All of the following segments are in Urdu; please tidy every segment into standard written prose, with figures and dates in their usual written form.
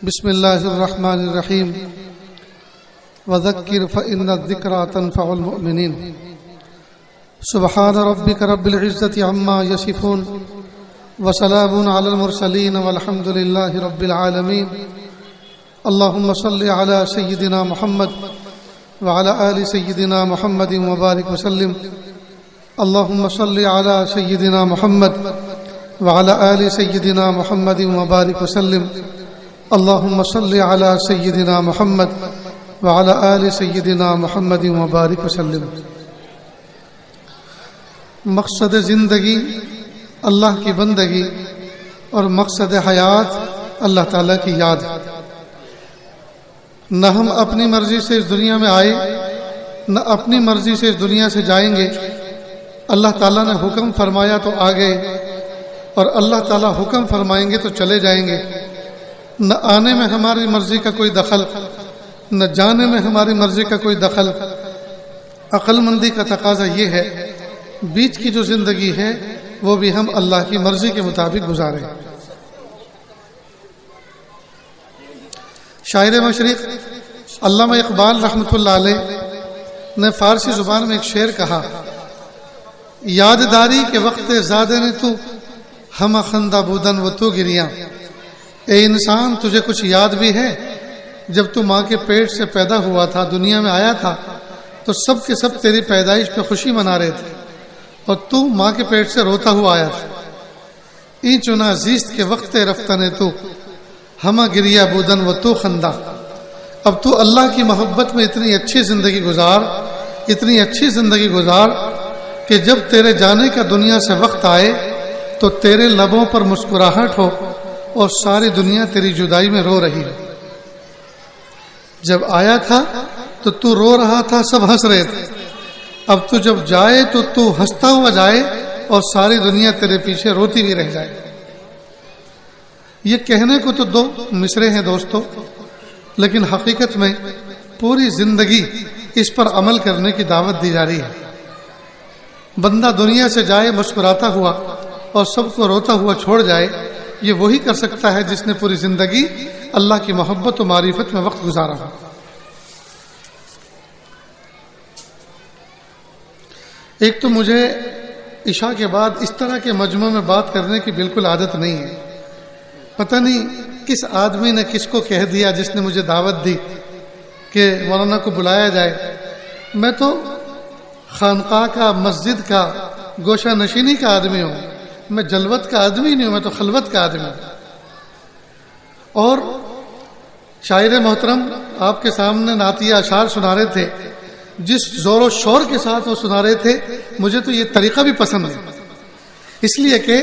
بسم اللہ الرحمن الرحیم وذکر فإن الذکرى تنفع المؤمنین سبحان ربک رب العزة عما یصفون وسلام علی المرسلین والحمد للہ رب العالمین اللہم صل علی سیدنا محمد وعلی آل سیدنا محمد وبارک وسلم اللہم صل علی سیدنا محمد وعلی آل سیدنا محمد وبارک وسلم اللہم صل علی سیدنا محمد وعلی آل سیدنا محمد وبارک وسلم۔ مقصد زندگی اللہ کی بندگی اور مقصد حیات اللہ تعالیٰ کی یاد۔ نہ ہم اپنی مرضی سے اس دنیا میں آئے نہ اپنی مرضی سے اس دنیا سے جائیں گے۔ اللہ تعالیٰ نے حکم فرمایا تو آ گئے اور اللہ تعالیٰ حکم فرمائیں گے تو چلے جائیں گے۔ نہ آنے میں ہماری مرضی کا کوئی دخل نہ جانے میں ہماری مرضی کا کوئی دخل۔ عقل مندی کا تقاضا یہ ہے بیچ کی جو زندگی ہے وہ بھی ہم اللہ کی مرضی کے مطابق گزاریں۔ شاعر مشرق علامہ اقبال رحمۃ اللہ علیہ نے فارسی زبان میں ایک شعر کہا، یادداری کے وقت زادے نے تو ہم خندہ بودن و تو گریاں۔ اے انسان تجھے کچھ یاد بھی ہے جب تو ماں کے پیٹ سے پیدا ہوا تھا، دنیا میں آیا تھا تو سب کے سب تیری پیدائش پہ خوشی منا رہے تھے اور تو ماں کے پیٹ سے روتا ہوا آیا تھا۔ این چنا زیست کے وقت رفتن تو ہمہ گریا بودن و تو خندہ۔ اب تو اللہ کی محبت میں اتنی اچھی زندگی گزار کہ جب تیرے جانے کا دنیا سے وقت آئے تو تیرے لبوں پر مسکراہٹ ہو اور ساری دنیا تیری جدائی میں رو رہی ہے۔ جب آیا تھا تو رو رہا تھا، سب ہنس رہے تھے۔ اب تو جب جائے تو ہنستا ہوا جائے اور ساری دنیا تیرے پیچھے روتی بھی رہ جائے۔ یہ کہنے کو تو دو مصرے ہیں دوستو، لیکن حقیقت میں پوری زندگی اس پر عمل کرنے کی دعوت دی جا رہی ہے۔ بندہ دنیا سے جائے مسکراتا ہوا اور سب کو روتا ہوا چھوڑ جائے، یہ وہی کر سکتا ہے جس نے پوری زندگی اللہ کی محبت و معرفت میں وقت گزارا ہو۔ ایک تو مجھے عشاء کے بعد اس طرح کے مجمع میں بات کرنے کی بالکل عادت نہیں ہے۔ پتہ نہیں کس آدمی نے کس کو کہہ دیا جس نے مجھے دعوت دی کہ مولانا کو بلایا جائے۔ میں تو خانقاہ کا، مسجد کا، گوشہ نشینی کا آدمی ہوں، میں جلوت کا آدمی نہیں ہوں، میں تو خلوت کا آدمی ہوں۔ اور شاعر محترم آپ کے سامنے نعتیہ اشعار سنا رہے تھے، جس زور و شور کے ساتھ وہ سنا رہے تھے مجھے تو یہ طریقہ بھی پسند ہے، اس لیے کہ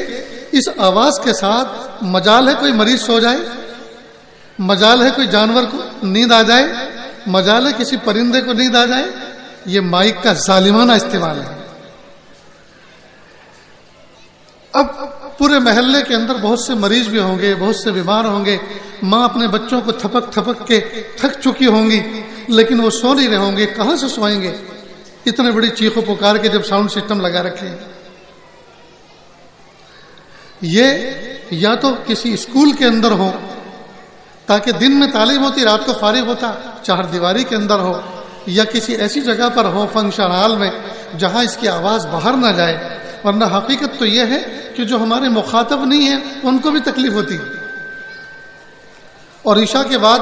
اس آواز کے ساتھ مجال ہے کوئی مریض سو جائے، مجال ہے کوئی جانور کو نیند آ جائے، مجال ہے کسی پرندے کو نیند آ جائے۔ یہ مائک کا ظالمانہ استعمال ہے۔ اب پورے محلے کے اندر بہت سے مریض بھی ہوں گے، بہت سے بیمار ہوں گے، ماں اپنے بچوں کو تھپک تھپک کے تھک چکی ہوں گی، لیکن وہ سو نہیں رہے ہوں گے، کہاں سے سوئیں گے اتنے بڑی چیخ و پکار کے جب ساؤنڈ سسٹم لگا رکھے ہیں۔ یہ یا تو کسی اسکول کے اندر ہو تاکہ دن میں تعلیم ہوتی، رات کو فارغ ہوتا، چار دیواری کے اندر ہو، یا کسی ایسی جگہ پر ہو فنکشن ہال میں جہاں اس کی آواز باہر نہ جائے، ورنہ حقیقت تو یہ ہے کہ جو ہمارے مخاطب نہیں ہیں ان کو بھی تکلیف ہوتی ہے۔ اور عشاء کے بعد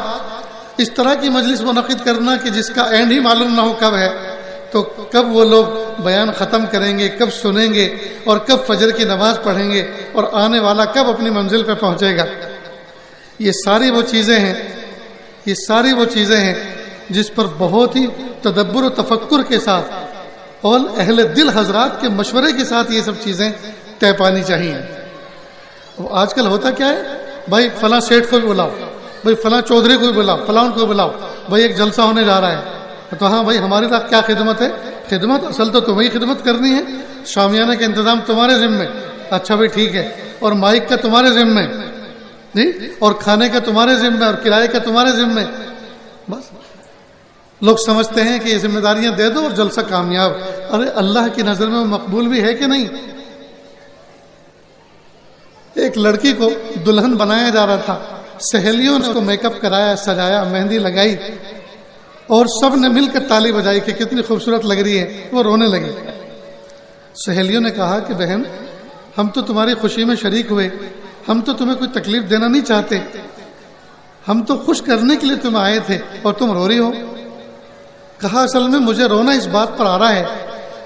اس طرح کی مجلس منعقد کرنا کہ جس کا اینڈ ہی معلوم نہ ہو کب ہے، تو کب وہ لوگ بیان ختم کریں گے، کب سنیں گے اور کب فجر کی نماز پڑھیں گے اور آنے والا کب اپنی منزل پہ پہنچے گا۔ یہ ساری وہ چیزیں ہیں جس پر بہت ہی تدبر و تفکر کے ساتھ اور اہل دل حضرات کے مشورے کے ساتھ یہ سب چیزیں طے پانی چاہیے۔ آج کل ہوتا کیا ہے، بھائی فلاں سیٹھ کو بھی بلاؤ، بھائی فلاں چودھری کو بھی بلاؤ، فلاں کو بلاؤ، بھائی ایک جلسہ ہونے جا رہا ہے تو ہاں بھائی ہماری طرف کیا خدمت ہے؟ خدمت اصل تو تمہیں خدمت کرنی ہے، شامیانہ کا انتظام تمہارے ذمے، اچھا بھائی ٹھیک ہے، اور مائک کا تمہارے ذمے، اور کھانے کا تمہارے ذمے، اور کرائے کا تمہارے ذمے۔ بس لوگ سمجھتے ہیں کہ یہ ذمہ داریاں دے دو اور جلسہ کامیاب۔ ارے اللہ کی نظر میں وہ مقبول بھی ہے کہ نہیں؟ ایک لڑکی کو دلہن بنایا جا رہا تھا سہیلیوں نے اس کو میک اپ کرایا، سجایا، مہندی لگائی اور سب نے مل کر تالی بجائی کہ کتنی خوبصورت لگ رہی ہے. وہ رونے لگی. سہیلیوں نے کہا کہ بہن ہم تو تمہاری خوشی میں شریک ہوئے، ہم تو تمہیں کوئی تکلیف دینا نہیں چاہتے، ہم تو خوش کرنے کے لیے تم آئے تھے اور تم رو رہی ہو. کہا اصل میں مجھے رونا اس بات پر آ رہا ہے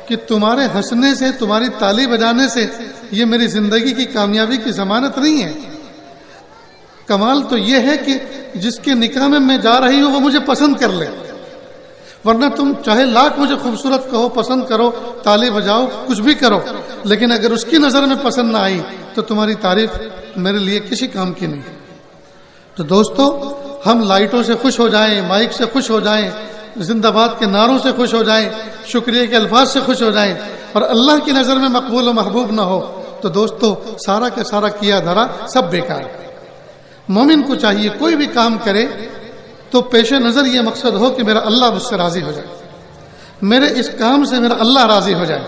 کہ تمہارے ہنسنے سے، تمہاری تالی بجانے سے یہ میری زندگی کی کامیابی کی ضمانت نہیں ہے. کمال تو یہ ہے کہ جس کے نکاح میں جا رہی ہوں وہ مجھے پسند کر لے، ورنہ تم چاہے لاکھ مجھے خوبصورت کہو، پسند کرو، تالی بجاؤ، کچھ بھی کرو، لیکن اگر اس کی نظر میں پسند نہ آئی تو تمہاری تعریف میرے لیے کسی کام کی نہیں. تو دوستو، ہم لائٹوں سے خوش ہو جائیں، مائک سے خوش ہو جائیں، زندہ باد کے نعروں سے خوش ہو جائیں، شکریہ کے الفاظ سے خوش ہو جائیں، اور اللہ کی نظر میں مقبول و محبوب نہ ہو تو دوستو سارا کا سارا کیا دھرا سب بیکار. مومن کو چاہیے کوئی بھی کام کرے تو پیش نظر یہ مقصد ہو کہ میرا اللہ مجھ سے راضی ہو جائے، میرے اس کام سے میرا اللہ راضی ہو جائے.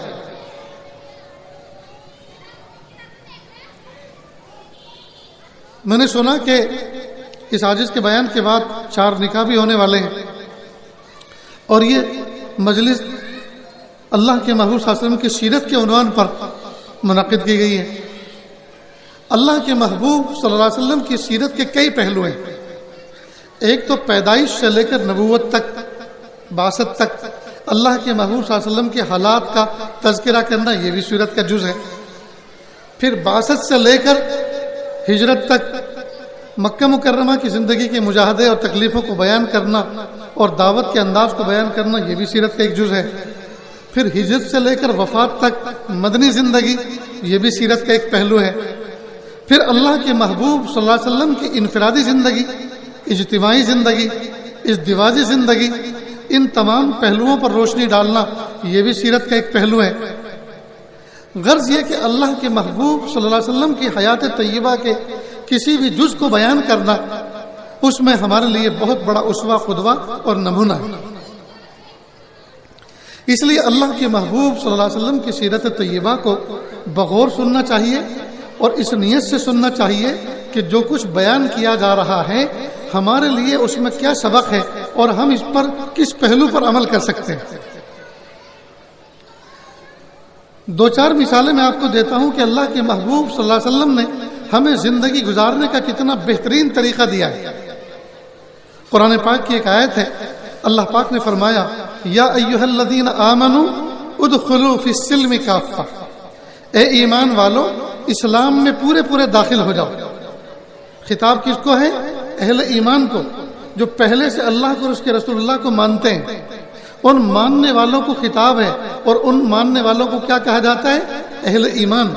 میں نے سنا کہ اس عاجز کے بیان کے بعد 4 نکاح بھی ہونے والے ہیں، اور یہ مجلس اللہ کے محبوب صلی اللہ علیہ وسلم کی سیرت کے عنوان پر منعقد کی گئی ہے. اللہ کے محبوب صلی اللہ علیہ وسلم کی سیرت کے کئی پہلو ہیں. ایک تو پیدائش سے لے کر نبوت تک، بعثت تک اللہ کے محبوب صلی اللہ علیہ وسلم کے حالات کا تذکرہ کرنا، یہ بھی سیرت کا جز ہے. پھر بعثت سے لے کر ہجرت تک مکہ مکرمہ کی زندگی کے مجاہدے اور تکلیفوں کو بیان کرنا اور دعوت کے انداز کو بیان کرنا، یہ بھی سیرت کا ایک جز ہے. پھر ہجرت سے لے کر وفات تک مدنی زندگی، یہ بھی سیرت کا ایک پہلو ہے. پھر اللہ کے محبوب صلی اللہ علیہ وسلم کی انفرادی زندگی، اجتماعی زندگی، ازدواجی زندگی، ان تمام پہلوؤں پر روشنی ڈالنا، یہ بھی سیرت کا ایک پہلو ہے. غرض یہ کہ اللہ کے محبوب صلی اللہ علیہ وسلم کی حیات طیبہ کے کسی بھی جز کو بیان کرنا، اس میں ہمارے لیے بہت بڑا اسوہ، قدوہ اور نمونہ ہے. اس لیے اللہ کے محبوب صلی اللہ علیہ وسلم کی سیرت طیبہ کو بغور سننا چاہیے، اور اس نیت سے سننا چاہیے کہ جو کچھ بیان کیا جا رہا ہے ہمارے لیے اس میں کیا سبق ہے اور ہم اس پر کس پہلو پر عمل کر سکتے ہیں. 2-4 مثالیں میں آپ کو دیتا ہوں کہ اللہ کے محبوب صلی اللہ علیہ وسلم نے ہمیں زندگی گزارنے کا کتنا بہترین طریقہ دیا ہے. قرآن پاک کی ایک آیت ہے، اللہ پاک نے فرمایا یا ایھا الذین آمنوا ادخلوا فی السلم کافہ، اے ایمان والو اسلام میں پورے داخل ہو جاؤ. خطاب کس کو ہے؟ اہل ایمان کو، جو پہلے سے اللہ کو اور اس کے رسول اللہ کو مانتے ہیں. ان ماننے والوں کو خطاب ہے، اور ان ماننے والوں کو کیا کہا جاتا ہے؟ اہل ایمان.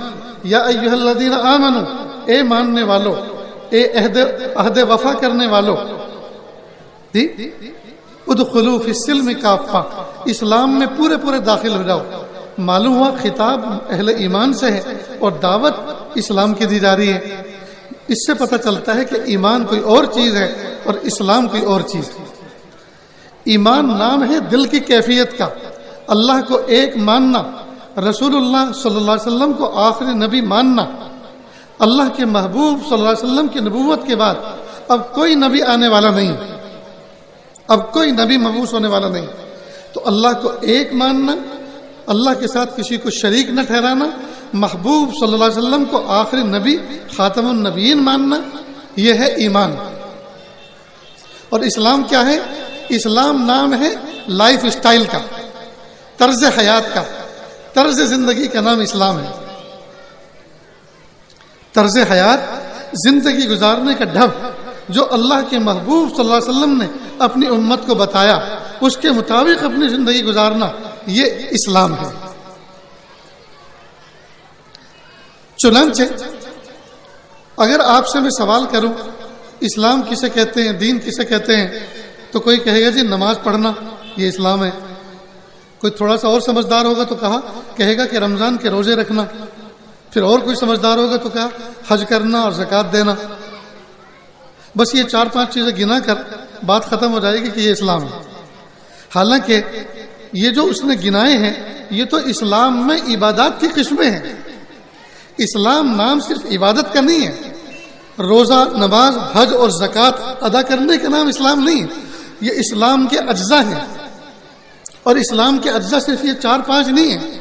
یا ایھا الذین آمنوا، اے ماننے والو، اے عہد وفا کرنے والو، ادخلوا فی السلم کافہ، اسلام میں پورے داخل ہو جاؤ. معلوم ہوا خطاب اہل ایمان سے ہے اور دعوت اسلام کی دی جا رہی ہے. اس سے پتہ چلتا ہے کہ ایمان کوئی اور چیز ہے اور اسلام کوئی اور چیز ہے. ایمان نام ہے دل کی کیفیت کا، اللہ کو ایک ماننا، رسول اللہ صلی اللہ علیہ وسلم کو آخری نبی ماننا. اللہ کے محبوب صلی اللہ علیہ وسلم کی نبوت کے بعد اب کوئی نبی آنے والا نہیں، اب کوئی نبی مبعوث ہونے والا نہیں. تو اللہ کو ایک ماننا، اللہ کے ساتھ کسی کو شریک نہ ٹھہرانا، محبوب صلی اللہ علیہ وسلم کو آخری نبی، خاتم النبیین ماننا، یہ ہے ایمان. اور اسلام کیا ہے؟ اسلام نام ہے لائف اسٹائل کا، طرز حیات کا، طرز زندگی کا نام اسلام ہے. طرز حیات، زندگی گزارنے کا ڈھب جو اللہ کے محبوب صلی اللہ علیہ وسلم نے اپنی امت کو بتایا، اس کے مطابق اپنی زندگی گزارنا، یہ اسلام ہے. چنانچہ اگر آپ سے میں سوال کروں اسلام کسے کہتے ہیں، دین کسے کہتے ہیں، تو کوئی کہے گا جی نماز پڑھنا یہ اسلام ہے. کوئی تھوڑا سا اور سمجھدار ہوگا تو کہے گا کہ رمضان کے روزے رکھنا. پھر اور کوئی سمجھدار ہوگا تو کہا حج کرنا اور زکوٰۃ دینا. بس یہ 4-5 چیزیں گنا کر بات ختم ہو جائے گی کہ یہ اسلام ہے. حالانکہ یہ جو اس نے گنائے ہیں یہ تو اسلام میں عبادات کی قسمیں ہیں. اسلام نام صرف عبادت کا نہیں ہے. روزہ، نماز، حج اور زکوٰۃ ادا کرنے کا نام اسلام نہیں ہے، یہ اسلام کے اجزاء ہیں۔ اور اسلام کے اجزاء صرف یہ 4-5 نہیں ہیں،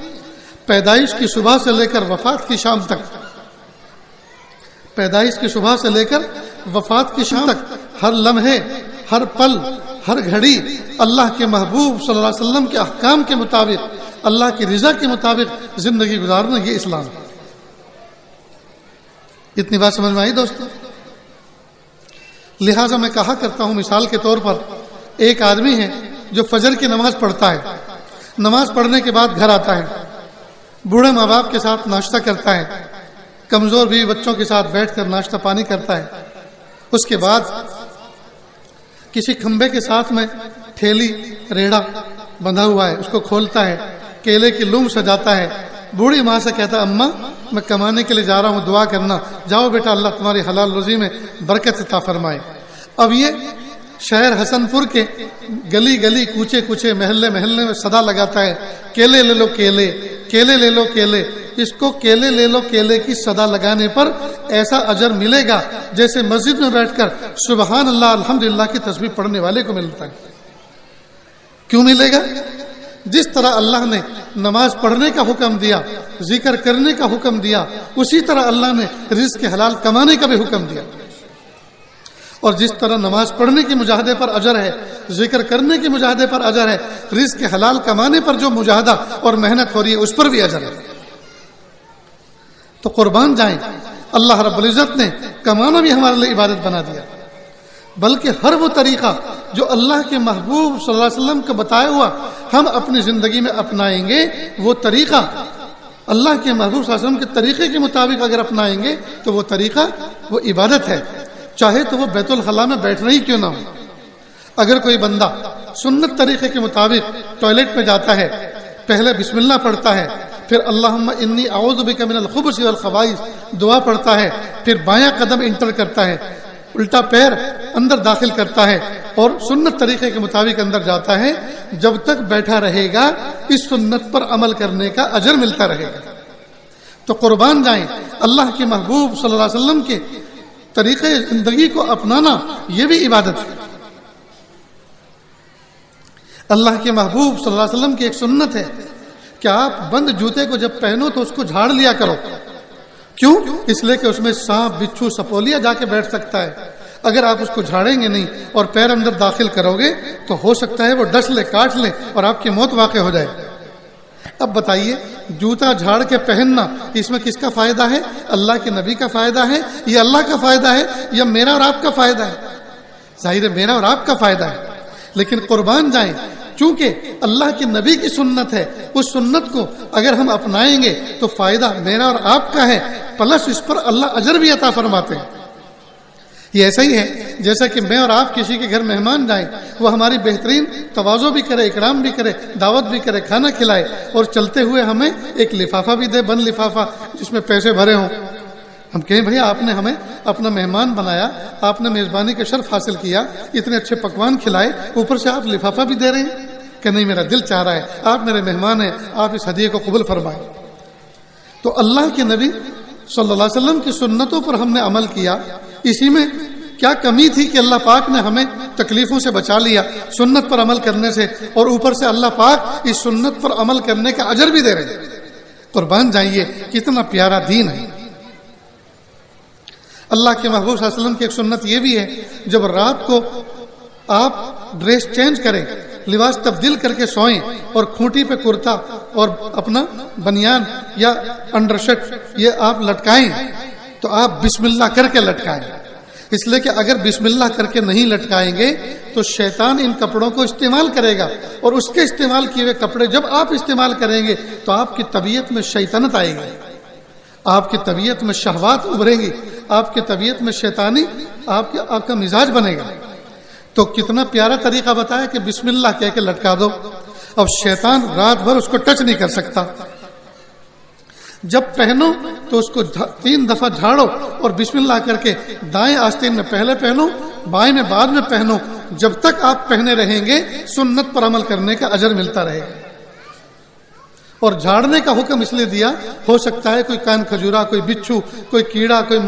پیدائش کی صبح سے لے کر وفات کی شام تک، پیدائش کی صبح سے لے کر وفات کی شام تک، ہر لمحے، ہر پل، ہر گھڑی اللہ کے محبوب صلی اللہ علیہ وسلم کے احکام کے مطابق، اللہ کی رضا کے مطابق زندگی گزارنا، یہ اسلام ہے۔ اتنی بات سمجھ میں آئی دوستو؟ لہٰذا میں کہا کرتا ہوں، مثال کے طور پر ایک آدمی ہے جو فجر کی نماز پڑھتا ہے، نماز پڑھنے کے بعد گھر آتا ہے، بوڑھے ماں باپ کے ساتھ ناشتہ کرتا ہے، کمزور بیوی بچوں کے ساتھ بیٹھ کر ناشتہ پانی کرتا ہے، اس کے بعد کسی کھمبے کے ساتھ میں ٹھیلی ریڑھا بندھا ہوا ہے، اس کو کھولتا ہے، کیلے کی لوم سجاتا ہے، بوڑھی ماں سے کہتا ہے اماں میں کمانے کے لیے جا رہا ہوں، دعا کرنا، جاؤ بیٹا اللہ تمہاری حلال روزی میں برکت عطا فرمائے۔ اب یہ شہر حسن پور کے گلی گلی، کوچے کوچے، محلے محلے میں صدا لگاتا ہے، کیلے لے لو کیلے، کیلے لے لو کیلے۔ اس کو کیلے لے لو کیلے کی صدا لگانے پر ایسا اجر ملے گا جیسے مسجد میں بیٹھ کر سبحان اللہ الحمدللہ کی تسبیح پڑھنے والے کو ملتا ہے۔ کیوں ملے گا؟ جس طرح اللہ نے نماز پڑھنے کا حکم دیا، ذکر کرنے کا حکم دیا، اسی طرح اللہ نے رزق حلال کمانے کا بھی حکم دیا۔ اور جس طرح نماز پڑھنے کے مجاہدے پر اجر ہے، ذکر کرنے کے مجاہدے پر اجر ہے، رزق حلال کمانے پر جو مجاہدہ اور محنت ہو رہی ہے اس پر بھی اجر ہے۔ تو قربان جائیں، اللہ رب العزت نے کمانا بھی ہمارے لیے عبادت بنا دیا، بلکہ ہر وہ طریقہ جو اللہ کے محبوب صلی اللہ علیہ وسلم کا بتایا ہوا ہم اپنی زندگی میں اپنائیں گے، وہ طریقہ اللہ کے محبوب صلی اللہ علیہ وسلم کے طریقے کے مطابق اگر اپنائیں گے تو وہ طریقہ وہ عبادت ہے، چاہے تو وہ بیت الخلاء میں بیٹھنا ہی کیوں نہ ہو۔ اگر کوئی بندہ سنت طریقے کے مطابق ٹوائلٹ میں جاتا ہے، پہلے بسم اللہ پڑھتا ہے، پھر اللہم انی اعوذ بک من الخبث والخبائث دعا پڑھتا ہے، پھر بایاں قدم انٹر کرتا ہے، الٹا پیر اندر داخل کرتا ہے اور سنت طریقے کے مطابق اندر جاتا ہے، جب تک بیٹھا رہے گا اس سنت پر عمل کرنے کا اجر ملتا رہے گا۔ تو قربان جائیں، اللہ کے محبوب صلی اللہ علیہ وسلم کے طریقے زندگی کو اپنانا یہ بھی عبادت ہے۔ اللہ کے محبوب صلی اللہ علیہ وسلم کی ایک سنت ہے کہ آپ بند جوتے کو جب پہنو تو اس کو جھاڑ لیا کرو۔ کیوں؟ اس لیے کہ اس میں سانپ، بچھو، سپولیا جا کے بیٹھ سکتا ہے۔ اگر آپ اس کو جھاڑیں گے نہیں اور پیر اندر داخل کرو گے تو ہو سکتا ہے وہ ڈس لے، کاٹ لے اور آپ کی موت واقع ہو جائے۔ اب بتائیے، جوتا جھاڑ کے پہننا اس میں کس کا فائدہ ہے؟ اللہ کے نبی کا فائدہ ہے، یہ اللہ کا فائدہ ہے یا میرا اور آپ کا فائدہ ہے؟ ظاہر ہے میرا اور آپ کا فائدہ ہے، لیکن قربان جائیں، چونکہ اللہ کے نبی کی سنت ہے، اس سنت کو اگر ہم اپنائیں گے تو فائدہ میرا اور آپ کا ہے، پلس اس پر اللہ اجر بھی عطا فرماتے ہیں۔ یہ ایسا ہی ہے جیسا کہ میں اور آپ کسی کے گھر مہمان جائیں، وہ ہماری بہترین تواضع بھی کرے، اکرام بھی کرے، دعوت بھی کرے، کھانا کھلائے اور چلتے ہوئے ہمیں ایک لفافہ بھی دے، بند لفافہ جس میں پیسے بھرے ہوں۔ ہم کہیں بھئی آپ نے ہمیں اپنا مہمان بنایا، آپ نے میزبانی کا شرف حاصل کیا، اتنے اچھے پکوان کھلائے، اوپر سے آپ لفافہ بھی دے رہے ہیں کہ نہیں میرا دل چاہ رہا ہے، آپ میرے مہمان ہیں، آپ اس ہدیے کو قبول فرمائیں۔ تو اللہ کے نبی صلی اللہ علیہ وسلم کی سنتوں پر ہم نے عمل کیا، اسی میں کیا کمی تھی کہ اللہ پاک نے ہمیں تکلیفوں سے بچا لیا سنت پر عمل کرنے سے، اور اوپر سے اللہ پاک اس سنت پر عمل کرنے کا اجر بھی دے رہے ہیں۔ قربان جائیے، کتنا پیارا دین ہے۔ اللہ کے محبوب صلی اللہ علیہ وسلم کی ایک سنت یہ بھی ہے، جب رات کو آپ ڈریس چینج کریں، لباس تبدیل کر کے سوئیں اور کھوٹی پہ کرتا اور اپنا بنیان یا انڈر شرٹ یہ آپ لٹکائیں تو آپ بسم اللہ کر کے لٹکائیں، اس لیے کہ اگر بسم اللہ کر کے نہیں لٹکائیں گے تو شیطان ان کپڑوں کو استعمال کرے گا، اور اس کے استعمال کیے ہوئے کپڑے جب آپ استعمال کریں گے تو آپ کی طبیعت میں شیطنت آئے گی، آپ کی طبیعت میں شہوات ابھریں گی، آپ کی طبیعت میں شیطانی آپ کا مزاج بنے گا۔ تو کتنا پیارا طریقہ بتایا کہ بسم اللہ کہہ کے لٹکا دو، اب شیطان رات بھر اس کو ٹچ نہیں کر سکتا۔ جب پہنو تو اس کو 3 دفعہ جھاڑو اور بسم اللہ کر کے دائیں آستین میں پہلے پہنو، بائیں میں بعد میں پہنو، جب تک آپ پہنے رہیں گے سنت پر عمل کرنے کا اجر ملتا رہے گا۔ اور جھاڑنے کا حکم اس لیے دیا، ہو سکتا ہے کوئی کان کھجورا، کوئی بچھو، کوئی کیڑا، کوئی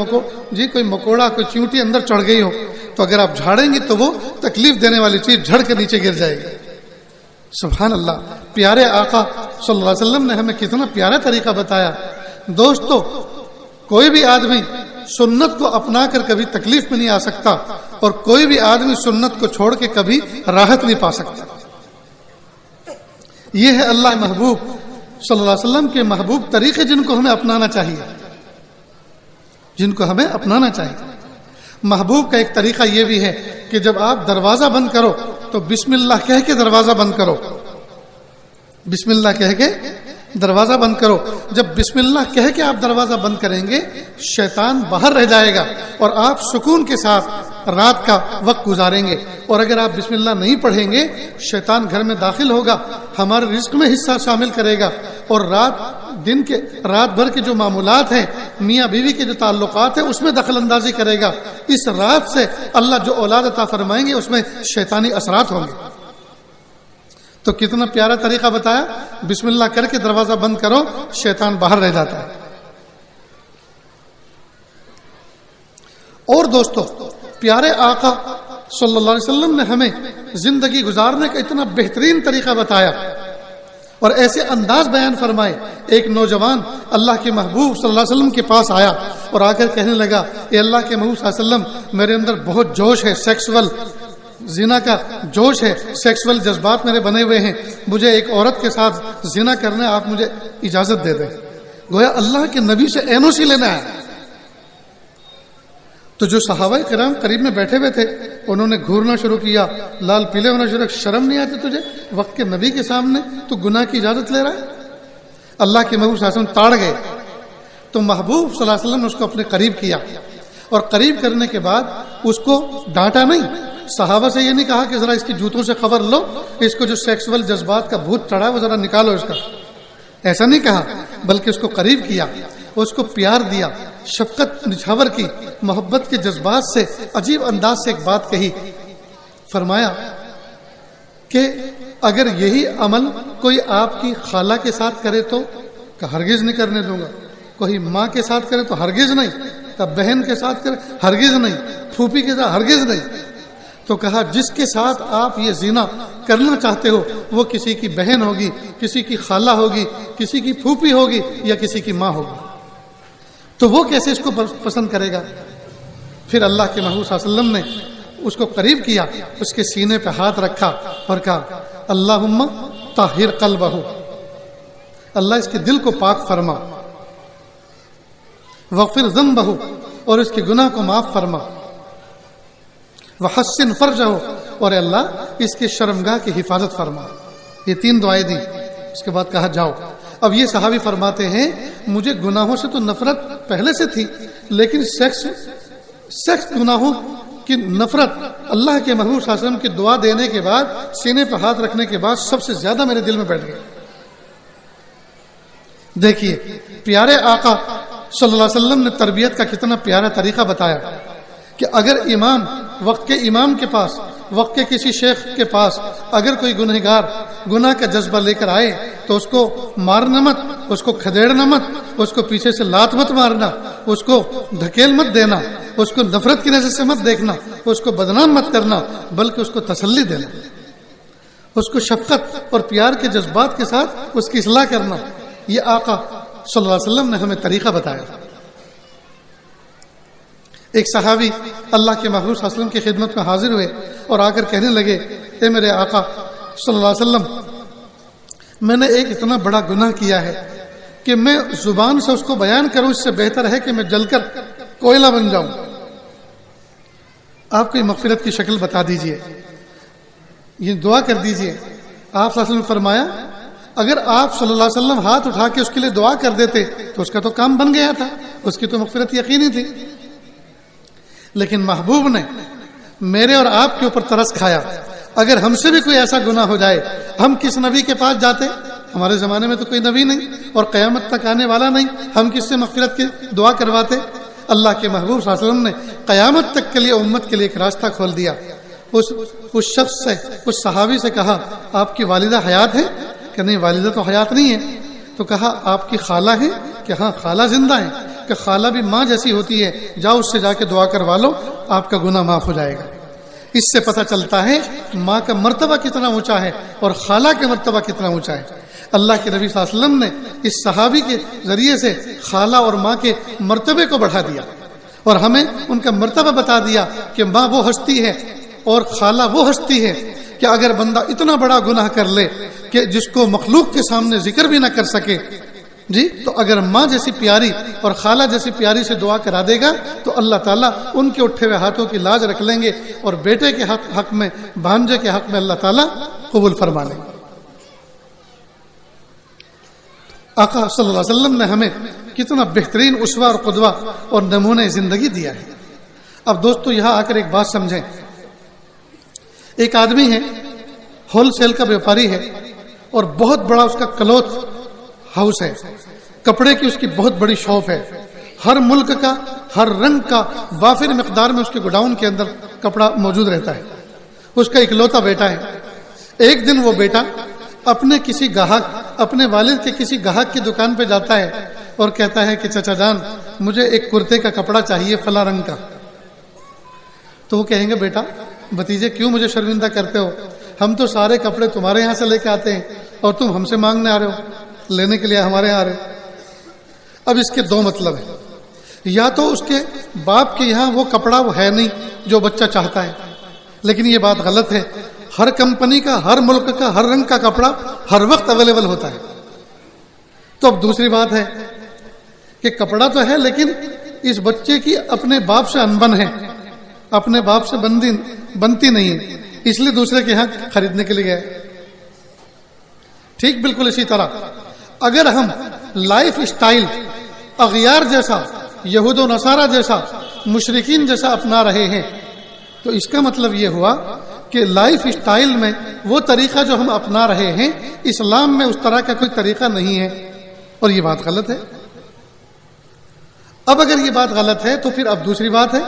مکوڑا، کوئی چیونٹی اندر چڑھ گئی ہو، تو اگر آپ جھاڑیں گے تو وہ تکلیف دینے والی چیز جھڑ کے نیچے گر جائے گی۔ سبحان اللہ، پیارے آقا صلی اللہ علیہ وسلم نے ہمیں کتنا پیارا طریقہ بتایا۔ دوستو، کوئی بھی آدمی سنت کو اپنا کر کبھی تکلیف میں نہیں آ سکتا، اور کوئی بھی آدمی سنت کو چھوڑ کے کبھی راحت نہیں پا سکتا۔ یہ ہے اللہ محبوب صلی اللہ علیہ وسلم کے محبوب طریقے، جن کو ہمیں اپنانا چاہیے۔ محبوب کا ایک طریقہ یہ بھی ہے کہ جب آپ دروازہ بند کرو تو بسم اللہ کہہ کے دروازہ بند کرو، بسم اللہ کہہ کے دروازہ بند کرو۔ جب بسم اللہ کہہ کے آپ دروازہ بند کریں گے، شیطان باہر رہ جائے گا اور آپ سکون کے ساتھ رات کا وقت گزاریں گے۔ اور اگر آپ بسم اللہ نہیں پڑھیں گے، شیطان گھر میں داخل ہوگا، ہمارے رزق میں حصہ شامل کرے گا، اور رات بھر کے جو معمولات ہیں، میاں بیوی کے جو تعلقات ہیں، اس میں دخل اندازی کرے گا۔ اس رات سے اللہ جو اولاد عطا فرمائیں گے، اس میں شیطانی اثرات ہوں گے۔ تو کتنا پیارا طریقہ بتایا، بسم اللہ کر کے دروازہ بند کرو، شیطان باہر رہ جاتا ہے۔ اور دوستو، پیارے آقا صلی اللہ علیہ وسلم نے ہمیں زندگی گزارنے کا اتنا بہترین طریقہ بتایا اور ایسے انداز بیان فرمائے۔ ایک نوجوان اللہ کے محبوب صلی اللہ علیہ وسلم کے پاس آیا اور آ کر کہنے لگا، اے اللہ کے محبوب صلی اللہ علیہ وسلم، میرے اندر بہت جوش ہے، سیکسول زنا کا جوش ہے، سیکسول جذبات میرے بنے ہوئے ہیں، مجھے ایک عورت کے ساتھ زنا کرنا ہے، آپ مجھے اجازت دے دیں۔ گویا اللہ کے نبی سے NOC لینا ہے۔ تو جو صحابہ کرام قریب میں بیٹھے ہوئے تھے، انہوں نے گھورنا شروع کیا، لال پیلے ہونا شروع کیا۔ شرم نہیں آتی تجھے؟ وقت کے نبی کے سامنے تو گناہ کی اجازت لے رہا ہے؟ اللہ کے محبوب صلی اللہ علیہ وسلم تاڑ گئے۔ تو محبوب صلی اللہ علیہ وسلم نے اس کو اپنے قریب کیا، اور قریب کرنے کے بعد اس کو ڈانٹا نہیں۔ صحابہ سے یہ نہیں کہا کہ ذرا اس کی جوتوں سے خبر لو، اس کو جو سیکسول جذبات کا بھوت چڑھا ہے وہ ذرا نکالو اس کا، ایسا نہیں کہا، بلکہ اس کو قریب کیا، اس کو پیار دیا، شفقت نچھاور کی، محبت کے جذبات سے عجیب انداز سے ایک بات کہی۔ فرمایا کہ اگر یہی عمل کوئی آپ کی خالہ کے ساتھ کرے تو ہرگز نہیں کرنے دوں گا، کوئی ماں کے ساتھ کرے تو ہرگز نہیں، تب بہن کے ساتھ کرے ہرگز نہیں، پھوپھی کے ساتھ ہرگز نہیں۔ تو کہا جس کے ساتھ آپ یہ زنا کرنا چاہتے ہو وہ کسی کی بہن ہوگی، کسی کی خالہ ہوگی، کسی کی پھوپھی ہوگی، یا کسی کی ماں ہوگی، تو وہ کیسے اس کو پسند کرے گا؟ پھر اللہ کے محبوب صلی اللہ علیہ وسلم نے اس کو قریب کیا، اس کے سینے پہ ہاتھ رکھا اور کہا، اللہم طاہر قلبہ، اللہ اس کے دل کو پاک فرما، وغفر ذنبہ، اور اس کے گناہ کو معاف فرما، وحسن فرجہ، اور اللہ اس کے شرمگاہ کی حفاظت فرما۔ یہ 3 دعائیں دی، اس کے بعد کہا جاؤ۔ اب یہ صحابی فرماتے ہیں، مجھے گناہوں سے تو نفرت پہلے سے تھی، لیکن سیکس گناہوں کی نفرت اللہ کے محبوب صلی اللہ علیہ وسلم کی دعا دینے کے بعد، سینے پہ ہاتھ رکھنے کے بعد سب سے زیادہ میرے دل میں بیٹھ گئی۔ دیکھیے پیارے آقا صلی اللہ علیہ وسلم نے تربیت کا کتنا پیارا طریقہ بتایا کہ اگر امام وقت کے امام کے پاس، وقت کے کسی شیخ کے پاس اگر کوئی گنہگار گناہ کا جذبہ لے کر آئے تو اس کو مارنا مت، اس کو کھدیڑنا مت، اس کو پیچھے سے لات مت مارنا، اس کو دھکیل مت دینا، اس کو نفرت کی نظر سے مت دیکھنا، اس کو بدنام مت کرنا، بلکہ اس کو تسلی دینا، اس کو شفقت اور پیار کے جذبات کے ساتھ اس کی اصلاح کرنا۔ یہ آقا صلی اللہ علیہ وسلم نے ہمیں طریقہ بتایا۔ ایک صحابی اللہ کے محبوب صلی اللہ علیہ وسلم کی خدمت میں حاضر ہوئے اور آ کر کہنے لگے، اے میرے آقا صلی اللہ علیہ وسلم، میں نے ایک اتنا بڑا گناہ کیا ہے کہ میں زبان سے اس کو بیان کروں، اس سے بہتر ہے کہ میں جل کر کوئلہ بن جاؤں، آپ کوئی مغفرت کی شکل بتا دیجئے، یہ دعا کر دیجئے۔ آپ صلی اللہ علیہ وسلم نے فرمایا، اگر آپ صلی اللہ علیہ وسلم ہاتھ اٹھا کے اس کے لیے دعا کر دیتے تو اس کا تو کام بن گیا تھا، اس کی تو مغفرت یقینی تھی، لیکن محبوب نے میرے اور آپ کے اوپر ترس کھایا۔ اگر ہم سے بھی کوئی ایسا گناہ ہو جائے، ہم کس نبی کے پاس جاتے؟ ہمارے زمانے میں تو کوئی نبی نہیں اور قیامت تک آنے والا نہیں، ہم کس سے مغفرت کی دعا کرواتے؟ اللہ کے محبوب صلی اللہ علیہ وسلم نے قیامت تک کے لیے امت کے لیے ایک راستہ کھول دیا۔ اس شخص سے، اس صحابی سے کہا، آپ کی والدہ حیات ہے؟ کہ نہیں، والدہ تو حیات نہیں ہے۔ تو کہا آپ کی خالہ ہے؟ کہ ہاں خالہ زندہ ہے. کہ خالہ بھی ماں جیسی ہوتی ہے، جاؤ اس سے جا کے دعا کروا لو، آپ کا گناہ معاف ہو جائے گا. اس سے پتہ چلتا ہے ماں کا مرتبہ کتنا اونچا ہے اور خالہ کا مرتبہ کتنا اونچا ہے. اللہ کے نبی صلی اللہ علیہ وسلم نے اس صحابی کے ذریعے سے خالہ اور ماں کے مرتبے کو بڑھا دیا اور ہمیں ان کا مرتبہ بتا دیا کہ ماں وہ ہستی ہے اور خالہ وہ ہستی ہے کہ اگر بندہ اتنا بڑا گناہ کر لے کہ جس کو مخلوق کے سامنے ذکر بھی نہ کر سکے جی، تو اگر ماں جیسی پیاری اور خالہ جیسی پیاری سے دعا کرا دے گا تو اللہ تعالیٰ ان کے اٹھے ہوئے ہاتھوں کی لاج رکھ لیں گے اور بیٹے کے حق میں، بھانجے کے حق میں اللہ تعالیٰ قبول فرما لیں گے. آقا صلی اللہ علیہ وسلم نے ہمیں کتنا بہترین اسوہ اور قدوہ اور نمونہ زندگی دیا ہے. اب دوستو یہاں آ کر ایک بات سمجھیں. ایک آدمی ہے، ہول سیل کا بیوپاری ہے اور بہت بڑا اس کا کلوتھ ہاؤس ہے، کپڑے کی اس کی بہت بڑی شاپ ہے. ہر ملک کا، ہر رنگ کا وافر مقدار میں اس کے گوڈاؤن کے اندر کپڑا موجود رہتا ہے. اس کا اکلوتا بیٹا ہے. ایک دن وہ بیٹا اپنے کسی گاہک، اپنے والد کے کسی گاہک کی دکان پہ جاتا ہے اور کہتا ہے کہ چچا جان مجھے ایک کرتے کا کپڑا چاہیے فلاں رنگ کا. تو وہ کہیں گے بیٹا بھتیجے کیوں مجھے شرمندہ کرتے ہو، ہم تو سارے کپڑے تمہارے یہاں سے لے کے آتے ہیں اور تم ہم سے مانگنے آ رہے ہو، لینے کے لیے ہمارے یہاں آ رہے ہو. اب اس کے دو مطلب ہیں. یا تو اس کے باپ کے یہاں وہ کپڑا وہ ہے نہیں جو بچہ چاہتا ہے، لیکن یہ بات غلط ہے. ہر کمپنی کا، ہر ملک کا، ہر رنگ کا کپڑا ہر وقت اویلیبل ہوتا ہے. تو اب دوسری بات ہے کہ کپڑا تو ہے لیکن اس بچے کی اپنے باپ سے انبن ہے، اپنے باپ سے بنتی نہیں ہے، اس لیے دوسرے کے یہاں خریدنے کے لیے گئے. ٹھیک بالکل اسی طرح اگر ہم لائف اسٹائل اغیار جیسا، یہود و نصارہ جیسا، مشرکین جیسا اپنا رہے ہیں تو اس کا مطلب یہ ہوا کہ لائف اسٹائل میں وہ طریقہ جو ہم اپنا رہے ہیں اسلام میں اس طرح کا کوئی طریقہ نہیں ہے، اور یہ بات غلط ہے. اب اگر یہ بات غلط ہے تو پھر اب دوسری بات ہے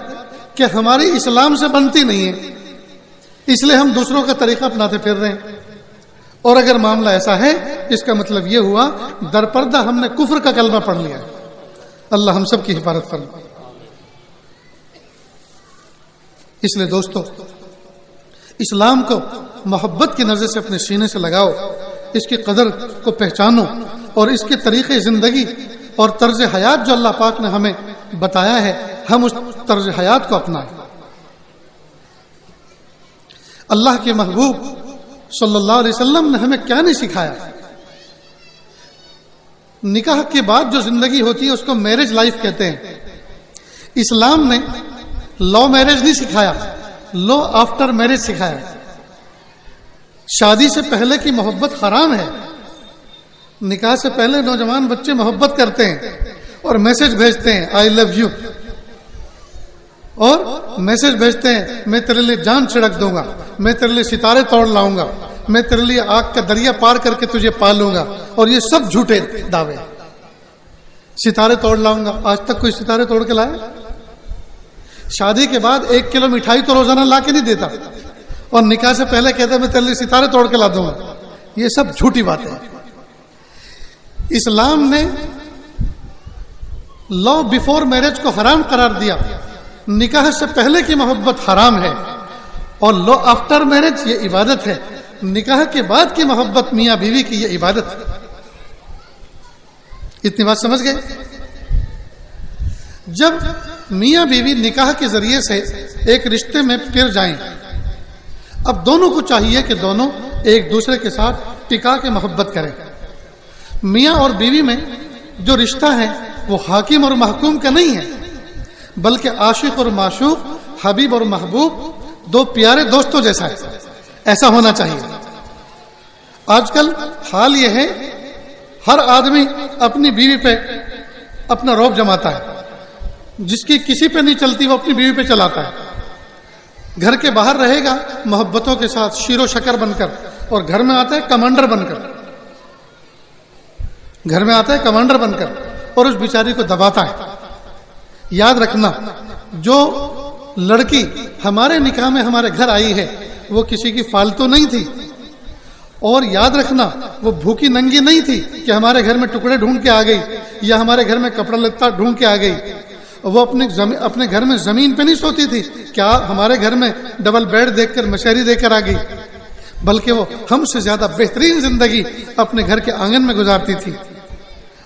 کہ ہماری اسلام سے بنتی نہیں ہے، اس لیے ہم دوسروں کا طریقہ اپناتے پھر رہے ہیں. اور اگر معاملہ ایسا ہے اس کا مطلب یہ ہوا درپردہ ہم نے کفر کا کلمہ پڑھ لیا. اللہ ہم سب کی حفاظت فرمائے. اس لیے دوستو اسلام کو محبت کی نظر سے اپنے سینے سے لگاؤ، اس کی قدر کو پہچانو اور اس کے طریقے زندگی اور طرز حیات جو اللہ پاک نے ہمیں بتایا ہے ہم اس طرز حیات کو اپنائیں. اللہ کے محبوب صلی اللہ علیہ وسلم نے ہمیں کیا نہیں سکھایا. نکاح کے بعد جو زندگی ہوتی ہے اس کو میرج لائف کہتے ہیں. اسلام نے لا میرج نہیں سکھایا، لو آفٹر میرج سکھایا. شادی سے پہلے کی محبت حرام ہے. نکاح سے پہلے نوجوان بچے محبت کرتے ہیں اور میسج بھیجتے ہیں آئی لو یو، اور میسج بھیجتے ہیں میں تیرے لیے جان چھڑک دوں گا، میں تیرے لیے ستارے توڑ لاؤں گا، میں تیرے لیے آگ کا دریا پار کر کے تجھے پالوں گا. اور یہ سب جھوٹے دعوے. ستارے توڑ لاؤں گا، آج تک کوئی ستارے توڑ کے لائے؟ شادی کے بعد 1 کلو مٹھائی تو روزانہ لا کے نہیں دیتا، اور نکاح سے پہلے کہتا میں تیرے لیے ستارے توڑ کے لا دوں گا. یہ سب جھوٹی باتیں ہیں. اسلام نے لا بیفور میرج کو حرام قرار دیا. نکاح سے پہلے کی محبت حرام ہے اور لا آفٹر میرج یہ عبادت ہے. نکاح کے بعد کی محبت میاں بیوی کی یہ عبادت ہے. اتنی بات سمجھ گئے؟ جب میاں بیوی نکاح کے ذریعے سے ایک رشتے میں پھر جائیں، اب دونوں کو چاہیے کہ دونوں ایک دوسرے کے ساتھ ٹکا کے محبت کریں. میاں اور بیوی میں جو رشتہ ہے وہ حاکم اور محکوم کا نہیں ہے، بلکہ عاشق اور معشوق، حبیب اور محبوب، دو پیارے دوستوں جیسا ہے. ایسا ہونا چاہیے. آج کل حال یہ ہے ہر آدمی اپنی بیوی پہ اپنا رعب جماتا ہے. جس کی کسی پہ نہیں چلتی وہ اپنی بیوی پہ چلاتا ہے. گھر کے باہر رہے گا محبتوں کے ساتھ شیر و شکر بن کر، اور گھر میں آتا ہے کمانڈر بن کر. گھر میں آتا ہے کمانڈر بن کر اور اس بیچاری کو دباتا ہے. یاد رکھنا جو لڑکی ہمارے نکاح میں ہمارے گھر آئی ہے وہ کسی کی فالتو نہیں تھی. اور یاد رکھنا وہ بھوکی ننگی نہیں تھی کہ ہمارے گھر میں ٹکڑے ڈھونڈ کے آ گئی یا ہمارے گھر میں کپڑا لتا ڈھونڈ کے آ گئی. وہ اپنے گھر میں زمین پہ نہیں سوتی تھی کیا ہمارے گھر میں ڈبل بیڈ دیکھ کر مشہری دے کر آ گئی, بلکہ وہ ہم سے زیادہ بہترین زندگی اپنے گھر کے آنگن میں گزارتی تھی.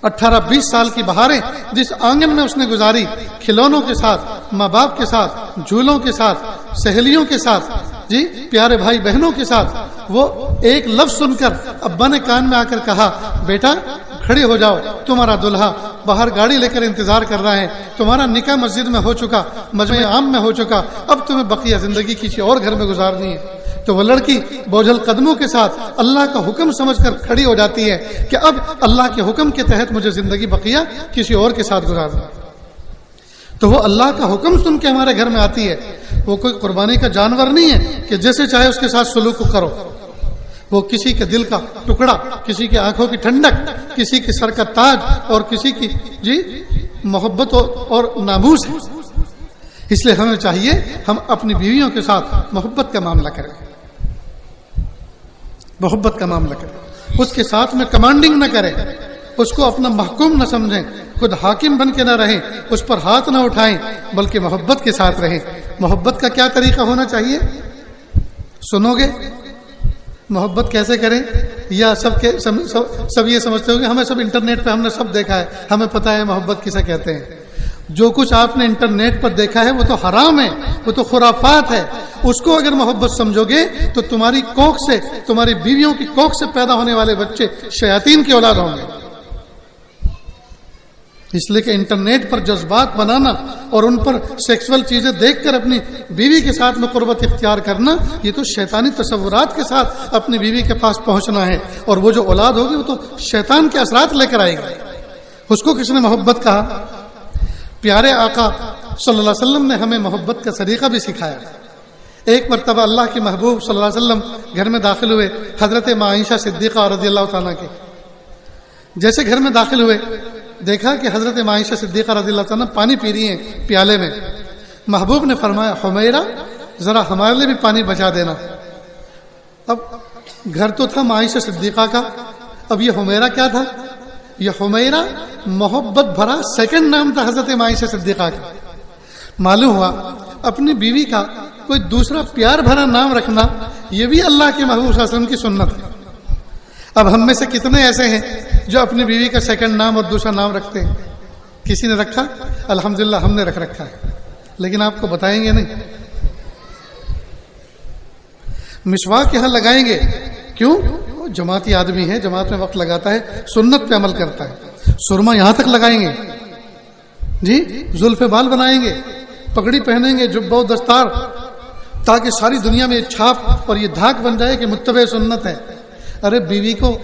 18-20 سال کی بہاریں جس آنگن میں اس نے گزاری, کھلونوں کے ساتھ, ماں باپ کے ساتھ, جھولوں کے ساتھ, سہیلیوں کے ساتھ, جی پیارے بھائی بہنوں کے ساتھ, وہ ایک لفظ سن کر ابا نے کان میں آ کر کہا بیٹا کھڑے ہو جاؤ, تمہارا دلہا باہر گاڑی لے کر انتظار کر رہا ہے, تمہارا نکاح مسجد میں ہو چکا, مجمع عام میں ہو چکا, اب تمہیں بقیہ زندگی کسی اور گھر میں گزارنی ہے. تو وہ لڑکی بوجھل قدموں کے ساتھ اللہ کا حکم سمجھ کر کھڑی ہو جاتی ہے کہ اب اللہ کے حکم کے تحت مجھے زندگی بقیہ کسی اور کے ساتھ گزارنا. تو وہ اللہ کا حکم سن کے ہمارے گھر میں آتی ہے. وہ کوئی قربانی کا جانور نہیں ہے کہ جیسے چاہے اس کے ساتھ سلوک کرو. وہ کسی کے دل کا ٹکڑا, کسی کی آنکھوں کی ٹھنڈک, کسی کے سر کا تاج اور کسی کی جی محبت اور ناموس ہے. اس لیے ہمیں چاہیے ہم اپنی بیویوں کے ساتھ محبت کا معاملہ کریں, محبت کا معاملہ کریں. اس کے ساتھ میں کمانڈنگ نہ کریں, اس کو اپنا محکوم نہ سمجھیں, خود حاکم بن کے نہ رہیں, اس پر ہاتھ نہ اٹھائیں, بلکہ محبت کے ساتھ رہیں. محبت کا کیا طریقہ ہونا چاہیے سنو گے؟ محبت کیسے کریں؟ یا سب یہ سمجھتے ہو کہ ہمیں سب انٹرنیٹ پہ ہم نے سب دیکھا ہے, ہمیں پتہ ہے محبت کسے کہتے ہیں. جو کچھ آپ نے انٹرنیٹ پر دیکھا ہے وہ تو حرام ہے, وہ تو خرافات ہے. اس کو اگر محبت سمجھو گے تو تمہاری کوکھ سے, تمہاری بیویوں کی کوکھ سے پیدا ہونے والے بچے شیاطین کی اولاد ہوں گے. اس لیے کہ انٹرنیٹ پر جذبات بنانا اور ان پر سیکسول چیزیں دیکھ کر اپنی بیوی کے ساتھ میں قربت اختیار کرنا, یہ تو شیطانی تصورات کے ساتھ اپنی بیوی کے پاس پہنچنا ہے. اور وہ جو اولاد ہوگی وہ تو شیطان کے اثرات لے کر آئے گی. اس کو کس نے محبت کہا؟ پیارے آقا صلی اللہ علیہ وسلم نے ہمیں محبت کا طریقہ بھی سکھایا. ایک مرتبہ اللہ کے محبوب صلی اللہ علیہ وسلم گھر میں داخل ہوئے, حضرت ماں عائشہ صدیقہ رضی اللہ تعالیٰ کے. جیسے گھر میں داخل ہوئے دیکھا کہ حضرت ماں عائشہ صدیقہ رضی اللہ تعالیٰ پانی پی رہی ہیں پیالے میں. محبوب نے فرمایا حمیرہ ذرا ہمارے لیے بھی پانی بچا دینا. اب گھر تو تھا ماں عائشہ صدیقہ کا, اب یہ حمیرہ کیا تھا؟ یہ حمیرہ محبت بھرا سیکنڈ نام تھا حضرت ماں عائشہ صدیقہ کا. معلوم ہوا اپنی بیوی کا کوئی دوسرا پیار بھرا نام رکھنا یہ بھی اللہ کے محبوب صلی اللہ علیہ وسلم کی سنت ہے. اب ہم میں سے کتنے ایسے ہیں جو اپنی بیوی کا سیکنڈ نام اور دوسرا نام رکھتے ہیں؟ کسی نے رکھا؟ الحمدللہ ہم نے رکھا ہے, لیکن آپ کو بتائیں گے نہیں. مسواک یہاں لگائیں گے, کیوں؟ جماعتی آدمی ہے, جماعت میں وقت لگاتا ہے, سنت پہ عمل کرتا ہے. سرما یہاں تک لگائیں گے جی, زلف بال بنائیں گے, پگڑی پہنیں گے, جبہ و دستار, تاکہ ساری دنیا میں یہ چھاپ اور یہ دھاک بن جائے کہ متبع سنت ہے. ارے بیوی کو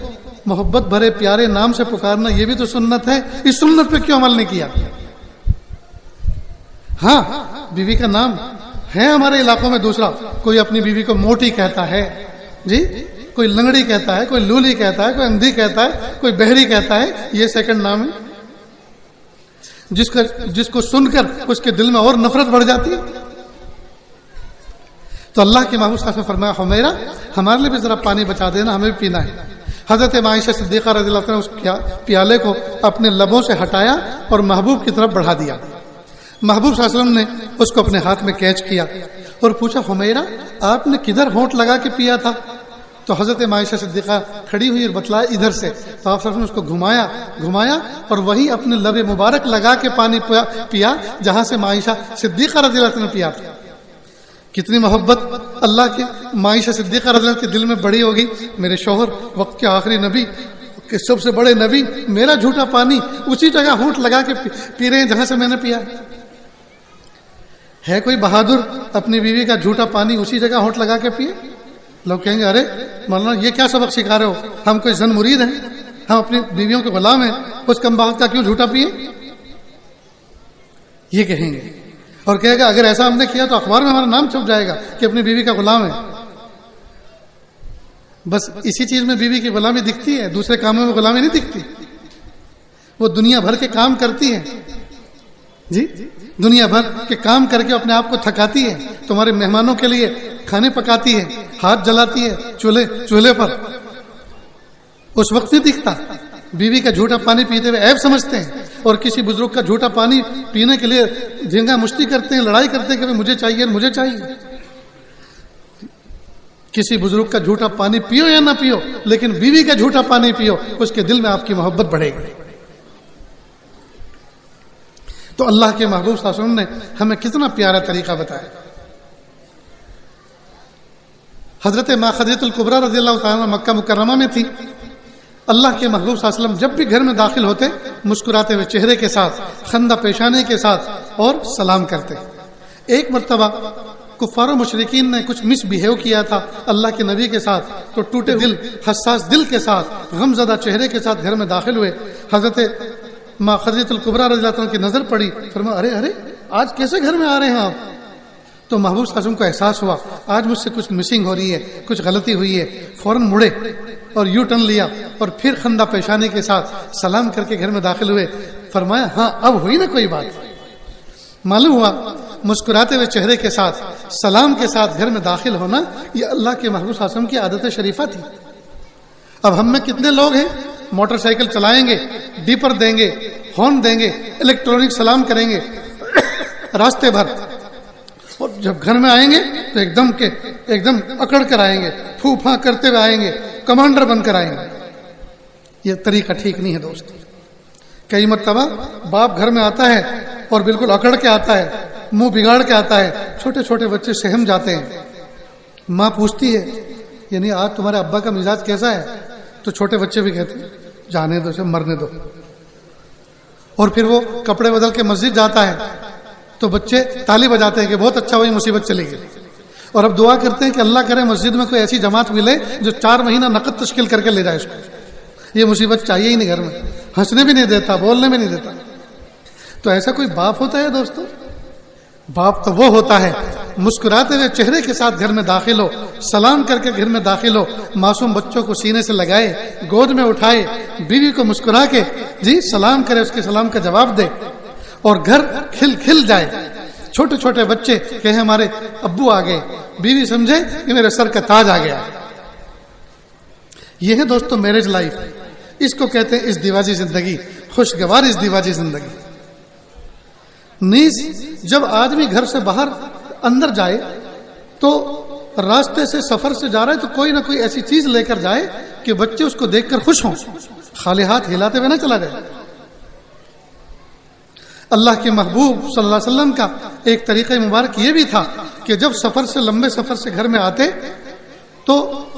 محبت بھرے پیارے نام سے پکارنا یہ بھی تو سنت ہے. اس سنت پہ کیوں عمل نہیں کیا؟ ہاں بیوی کا نام ہے ہمارے علاقوں میں دوسرا, کوئی اپنی بیوی کو موٹی کہتا ہے جی, کوئی لنگڑی کہتا ہے, کوئی لولی کہتا ہے, کوئی اندھی کہتا ہے, کوئی بہری کہتا ہے. یہ سیکنڈ نام ہے جس کو سن کر اس کے دل میں اور نفرت بڑھ جاتی ہے. تو اللہ کے محبوب صلی اللہ علیہ وسلم فرمایا حمیرہ ہمارے لیے بھی ذرا پانی بچا دینا, ہمیں بھی پینا ہے. حضرت عائشہ صدیقہ رضی اللہ عنہ نے اس پیالے کو اپنے لبوں سے ہٹایا اور محبوب کی طرف بڑھا دیا. محبوب صلی اللہ علیہ وسلم نے اس کو اپنے ہاتھ میں کیچ کیا اور پوچھا حمیرہ آپ نے کدھر ہونٹ لگا کے پیا تھا؟ تو حضرت عائشہ صدیقہ کھڑی ہوئی اور بتلایا ادھر سے. تو آپ نے اس کو گھمایا اور وہی اپنے لب مبارک لگا کے پانی پیا جہاں سے عائشہ صدیقہ رضی اللہ عنہ نے پیا تھا. کتنی محبت اللہ کے عائشہ صدیقہ رضی اللہ کے دل میں بڑی ہوگی. میرے شوہر وقت کے آخری نبی کہ سب سے بڑے نبی میرا جھوٹا پانی اسی جگہ ہونٹ لگا کے پی رہے ہیں جہاں سے میں نے پیا. ہے کوئی بہادر اپنی بیوی کا جھوٹا پانی اسی جگہ ہونٹ لگا کے پیے؟ لوگ کہیں گے ارے مولانا یہ کیا سبق سکھا رہے ہو, ہم کوئی زن مرید ہیں, ہم اپنی بیویوں کے غلام ہیں, اس کم بخت کا کیوں جھوٹا پیے؟ یہ کہیں گے اور کہے گا اگر ایسا ہم نے کیا تو اخبار میں ہمارا نام چھپ جائے گا کہ اپنی بیوی کا غلام ہے. بس اسی چیز میں بیوی کی غلامی دکھتی ہے, دوسرے کاموں میں غلامی نہیں دکھتی. وہ دنیا بھر کے کام کرتی ہے جی, دنیا بھر کے کام کر کے اپنے آپ کو تھکاتی ہے, تمہارے مہمانوں کے لیے کھانے پکاتی ہے, ہاتھ جلاتی ہے چولہے پر, اس وقت نہیں دکھتا. بیوی کا جھوٹا پانی پیتے ہوئے عیب سمجھتے ہیں, اور کسی بزرگ کا جھوٹا پانی پینے کے لیے جھینگا مشتی کرتے ہیں, لڑائی کرتے ہیں کہ مجھے چاہیے مجھے چاہیے. کسی بزرگ کا جھوٹا پانی پیو یا نہ پیو, لیکن بیوی کا جھوٹا پانی پیو, اس کے دل میں آپ کی محبت بڑھے گی. تو اللہ کے محبوب صلی اللہ علیہ وسلم نے ہمیں کتنا پیارا طریقہ بتایا. حضرت ماں خدیجہ الکبریٰ رضی اللہ تعالیٰ مکہ مکرمہ میں تھی. اللہ کے محبوب صلی اللہ علیہ وسلم جب بھی گھر میں داخل ہوتے مسکراتے ہوئے چہرے کے ساتھ, خندہ پیشانے کے ساتھ اور سلام کرتے. ایک مرتبہ کفار و مشرکین نے کچھ مس بہیو کیا تھا اللہ کے نبی کے ساتھ, تو ٹوٹے دل, حساس دل کے ساتھ, غم زدہ چہرے کے ساتھ گھر میں داخل ہوئے. حضرت ماں خدیجہ الکبریٰ رضی اللہ عنہا کی نظر پڑی, فرمایا ارے ارے آج کیسے گھر میں آ رہے ہیں آپ؟ تو محبوب صلی اللہ علیہ وسلم کو احساس ہوا آج مجھ سے کچھ مسنگ ہو رہی ہے, کچھ غلطی ہوئی ہے. فوراً مڑے اور یو ٹرن لیا اور پھر خندہ پیشانی کے ساتھ سلام کر کے گھر میں داخل ہوئے. فرمایا ہاں اب ہوئی نا کوئی بات. معلوم ہوا مسکراتے ہوئے چہرے کے ساتھ, سلام کے ساتھ گھر میں داخل ہونا یہ اللہ کے محبوب صلی اللہ علیہ وسلم کی عادت شریفہ تھی. اب ہم میں کتنے لوگ ہیں موٹر سائیکل چلائیں گے, ڈیپر دیں گے, ہارن دیں گے, الیکٹرانک سلام کریں گے راستے بھر, اور جب گھر میں آئیں گے تو ایک دم اکڑ کر آئیں گے, پھو پھاں کرتے ہوئے آئیں گے, کمانڈر بن کر آئیں گے. یہ طریقہ ٹھیک نہیں ہے دوست. کئی مرتبہ باپ گھر میں آتا ہے اور بالکل اکڑ کے آتا ہے, منہ بگاڑ کے آتا ہے, چھوٹے چھوٹے بچے سہم جاتے ہیں. ماں پوچھتی ہے یعنی آج تمہارے ابا کا مزاج کیسا ہے؟ تو چھوٹے بچے بھی کہتے ہیں جانے دو اسے, مرنے دو. اور پھر وہ کپڑے بدل کے مسجد جاتا ہے تو بچے تالی بجاتے ہیں کہ بہت اچھا ہوئی, مصیبت چلی گئی. اور اب دعا کرتے ہیں کہ اللہ کرے مسجد میں کوئی ایسی جماعت ملے جو 4 مہینہ نقد تشکیل کر کے لے جائے اس کو. یہ مصیبت چاہیے ہی نہیں گھر میں, ہنسنے بھی نہیں دیتا, بولنے بھی نہیں دیتا. تو ایسا کوئی باپ ہوتا ہے دوستو؟ باپ تو وہ ہوتا ہے مسکراتے ہوئے چہرے کے ساتھ گھر میں داخل ہو, سلام کر کے گھر میں داخل ہو, معصوم بچوں کو سینے سے لگائے, گود میں اٹھائے, بیوی کو مسکرا کے سلام کرے, اس کے سلام کا جواب دے, اور گھر کھل جائے. چھوٹے چھوٹے بچے کہیں ہمارے ابو آ گئے, بیوی سمجھے کہ میرے سر کا تاج آ گیا. یہ ہے دوستو میرج لائف. اس کو کہتے ہیں ازدواجی زندگی, خوشگوار ازدواجی زندگی. نیز جب آدمی گھر سے باہر اندر جائے تو راستے سے, سفر سے جا رہا ہے تو کوئی نہ کوئی ایسی چیز لے کر جائے کہ بچے اس کو دیکھ کر خوش ہوں, خالی ہاتھ ہلاتے ہوئے نہ چلا جائے. اللہ کے محبوب صلی اللہ علیہ وسلم کا ایک طریقہ مبارک یہ بھی تھا کہ جب سفر سے, لمبے سفر سے گھر میں آتے تو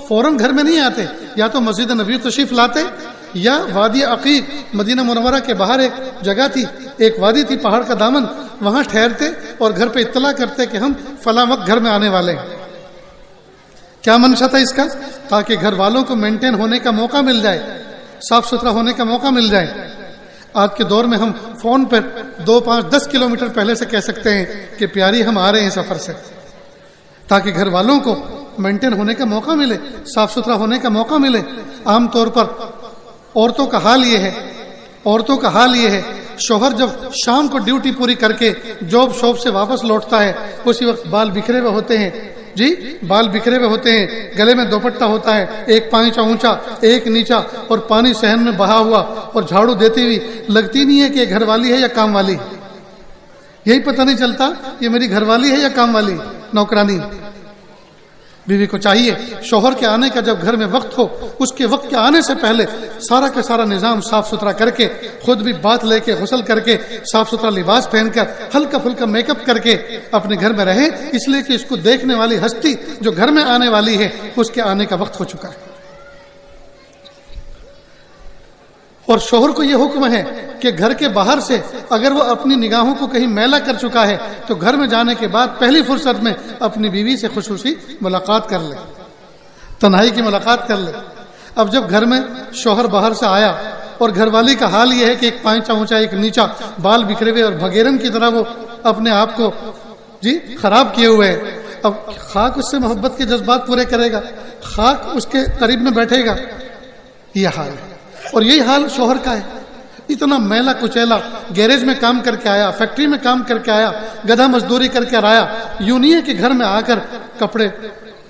فوراً گھر میں نہیں آتے, یا تو مسجد نبوی تشریف لاتے, یا وادی عقیق مدینہ منورہ کے باہر ایک جگہ تھی, ایک وادی تھی, پہاڑ کا دامن, وہاں ٹھہرتے اور گھر پہ اطلاع کرتے کہ ہم فلاں وقت گھر میں آنے والے ہیں. کیا منشا تھا اس کا؟ تاکہ گھر والوں کو مینٹین ہونے کا موقع مل جائے, صاف ستھرا ہونے کا موقع مل جائے. آج کے دور میں ہم فون پر 2, 5, 10 کلومیٹر پہلے سے کہہ سکتے ہیں کہ پیاری ہم آ رہے ہیں سفر سے, تاکہ گھر والوں کو مینٹین ہونے کا موقع ملے, صاف ستھرا ہونے کا موقع ملے. عام طور پر عورتوں کا حال یہ ہے شوہر جب شام کو ڈیوٹی پوری کر کے جاب شاپ سے واپس لوٹتا ہے, اسی وقت بال بکھرے ہوئے ہوتے ہیں, بال بکھرے ہوئے ہوتے ہیں, گلے میں دوپٹہ ہوتا ہے, ایک پائچہ اونچا ایک نیچا, اور پانی صحن میں بہا ہوا, اور جھاڑو دیتی ہوئی لگتی نہیں ہے کہ یہ گھر والی ہے یا کام والی. یہی پتہ نہیں چلتا یہ میری گھر والی ہے یا کام والی, نوکرانی. بیوی کو چاہیے شوہر کے آنے کا جب گھر میں وقت ہو, اس کے وقت کے آنے سے پہلے سارا کا سارا نظام صاف ستھرا کر کے, خود بھی بات لے کے, غسل کر کے, صاف ستھرا لباس پہن کر, ہلکا پھلکا میک اپ کر کے اپنے گھر میں رہے, اس لیے کہ اس کو دیکھنے والی ہستی جو گھر میں آنے والی ہے اس کے آنے کا وقت ہو چکا ہے. اور شوہر کو یہ حکم ہے کہ گھر کے باہر سے اگر وہ اپنی نگاہوں کو کہیں میلا کر چکا ہے تو گھر میں جانے کے بعد پہلی فرصت میں اپنی بیوی سے خصوصی ملاقات کر لے, تنہائی کی ملاقات کر لے. اب جب گھر میں شوہر باہر سے آیا اور گھر والی کا حال یہ ہے کہ ایک پائچہ اونچا ایک نیچا, بال بکھرے ہوئے اور بھگیرن کی طرح وہ اپنے آپ کو خراب کیے ہوئے ہے, اب خاک اس سے محبت کے جذبات پورے کرے گا, خاک اس کے قریب میں بیٹھے گا. یہ حال ہے, اور یہی حال شوہر کا ہے. اتنا میلا کچیلا, گیریج میں کام کر کے آیا, فیکٹری میں کام کر کے آیا, گدھا مزدوری کر کے آیا, یوں نہیں ہے کہ گھر میں آ کر کپڑے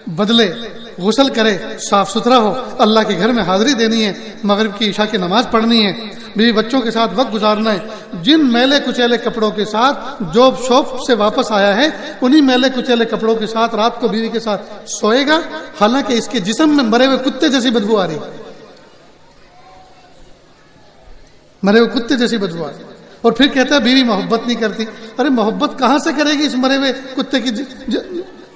بدلے, غسل کرے، صاف ستھرا ہو، اللہ کے گھر میں حاضری دینی ہے، مغرب کی عشاء کی نماز پڑھنی ہے، بیوی بچوں کے ساتھ وقت گزارنا ہے، جن میلے کچیلے کپڑوں کے ساتھ جاب شاپ سے واپس آیا ہے انہی میلے کچیلے کپڑوں کے ساتھ رات کو بیوی کے ساتھ سوئے گا، حالانکہ اس کے جسم میں مرے ہوئے کتے جیسی بدبو آ رہی، مرے ہوئے کتے جیسی بدبو آ رہی، اور پھر کہتا ہے بیوی محبت نہیں کرتی۔ ارے محبت کہاں سے کرے گی اس مرے ہوئے کتے کی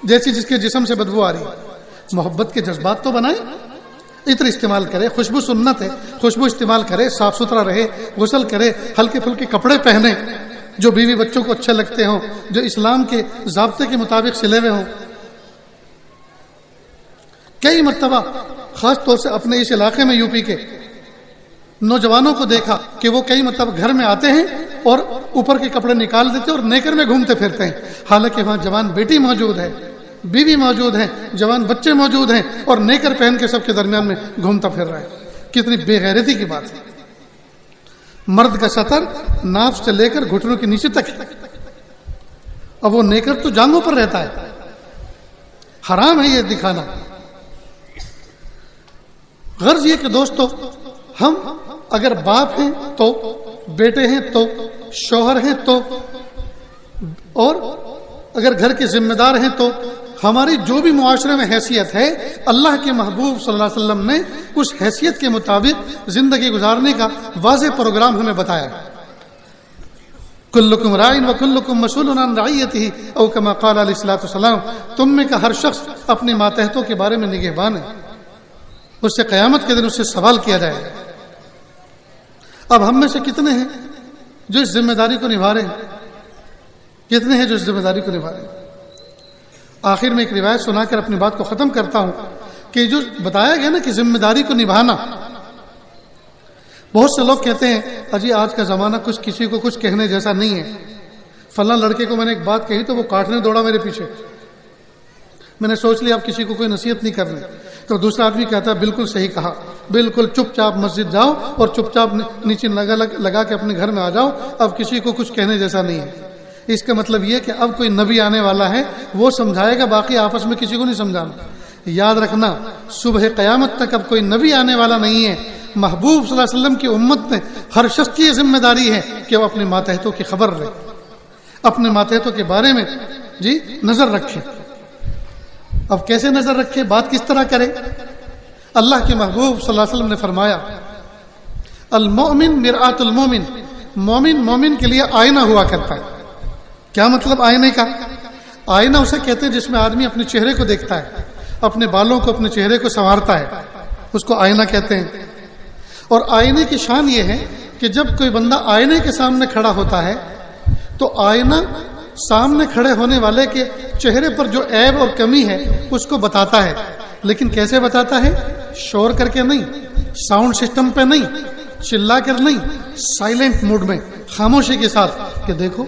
جیسی جس کے جسم سے بدبو آ رہی ہے؟ محبت کے جذبات تو بنائے، عطر استعمال کرے، خوشبو سنت ہے، خوشبو استعمال کرے، صاف ستھرا رہے، غسل کرے، ہلکے پھلکے کپڑے پہنے جو بیوی بچوں کو اچھے لگتے ہوں، جو اسلام کے ضابطے کے مطابق سلے ہوئے ہوں۔ کئی مرتبہ خاص طور سے اپنے اس علاقے میں یو پی کے نوجوانوں کو دیکھا کہ وہ کئی مرتبہ گھر میں آتے ہیں اور اوپر کے کپڑے نکال دیتے اور نیکر میں گھومتے پھرتے ہیں، حالانکہ وہاں جوان بیٹی موجود ہے، بیوی موجود ہیں، جوان بچے موجود ہیں، اور نیکر پہن کے سب کے درمیان میں گھومتا پھر رہا ہے۔ کتنی بے غیرتی کی بات ہے۔ مرد کا سطر ناف سے لے کر گھٹنوں کے نیچے تک ہے، اب وہ نیکر تو جانگوں پر رہتا ہے، حرام ہے یہ دکھانا۔ غرض یہ کہ دوستو، ہم اگر باپ ہیں تو، بیٹے ہیں تو، شوہر ہیں تو، اور اگر گھر کے ذمہ دار ہیں تو، ہماری جو بھی معاشرے میں حیثیت ہے اللہ کے محبوب صلی اللہ علیہ وسلم نے اس حیثیت کے مطابق زندگی گزارنے کا واضح پروگرام ہمیں بتایا ہے۔ کلکم رائن و کلکم مسئول عن رعیتہ او کما قال علیہ الصلوۃ والسلام، تم میں کا ہر شخص اپنے ماتحتوں کے بارے میں نگہبان ہے، اس سے قیامت کے دن اس سے سوال کیا جائے گا۔ اب ہم میں سے کتنے ہیں جو اس ذمہ داری کو نبھا رہے ہیں؟ کتنے ہیں جو اس ذمہ داری کو نبھا رہے ہیں؟ آخر میں ایک روایت سنا کر اپنی بات کو ختم کرتا ہوں کہ جو بتایا گیا نا کہ ذمہ داری کو نبھانا، بہت سے لوگ کہتے ہیں اجی آج کا زمانہ کچھ کسی کو کچھ کہنے جیسا نہیں ہے، فلاں لڑکے کو میں نے ایک بات کہی تو وہ کاٹنے دوڑا میرے پیچھے، میں نے سوچ لیا اب کسی کو کوئی نصیحت نہیں کرنی، تو دوسرا آدمی کہتا ہے بالکل صحیح کہا، بالکل چپ چاپ مسجد جاؤ اور چپ چاپ نیچے لگا کے اپنے گھر میں آ جاؤ، اب کسی کو کچھ کہنے جیسا نہیں ہے۔ اس کا مطلب یہ کہ اب کوئی نبی آنے والا ہے، وہ سمجھائے گا، باقی آپس میں کسی کو نہیں سمجھانا۔ یاد رکھنا صبح قیامت تک اب کوئی نبی آنے والا نہیں ہے، محبوب صلی اللہ علیہ وسلم کی امت میں ہر شخص کی یہ ذمہ داری ہے کہ وہ اپنے ماتحتوں کی خبر رہے، اپنے ماتحتوں کے بارے میں نظر رکھے۔ اب کیسے نظر رکھے، بات کس طرح کرے؟ اللہ کے محبوب صلی اللہ علیہ وسلم نے فرمایا المؤمن مرآت المومن، مومن کے لیے آئینہ ہوا کرتا ہے۔ کیا مطلب آئینے کا؟ آئینہ اسے کہتے ہیں جس میں آدمی اپنے چہرے کو دیکھتا ہے، اپنے بالوں کو، اپنے چہرے کو سنوارتا ہے، اس کو آئینہ کہتے ہیں۔ اور آئینے کی شان یہ ہے کہ جب کوئی بندہ آئینے کے سامنے کھڑا ہوتا ہے تو آئینہ سامنے کھڑے ہونے والے کے چہرے پر جو عیب اور کمی ہے اس کو بتاتا ہے، لیکن کیسے بتاتا ہے؟ شور کر کے نہیں، ساؤنڈ سسٹم پہ نہیں، چلا کر نہیں، سائلنٹ موڈ میں، خاموشی کے ساتھ کہ دیکھو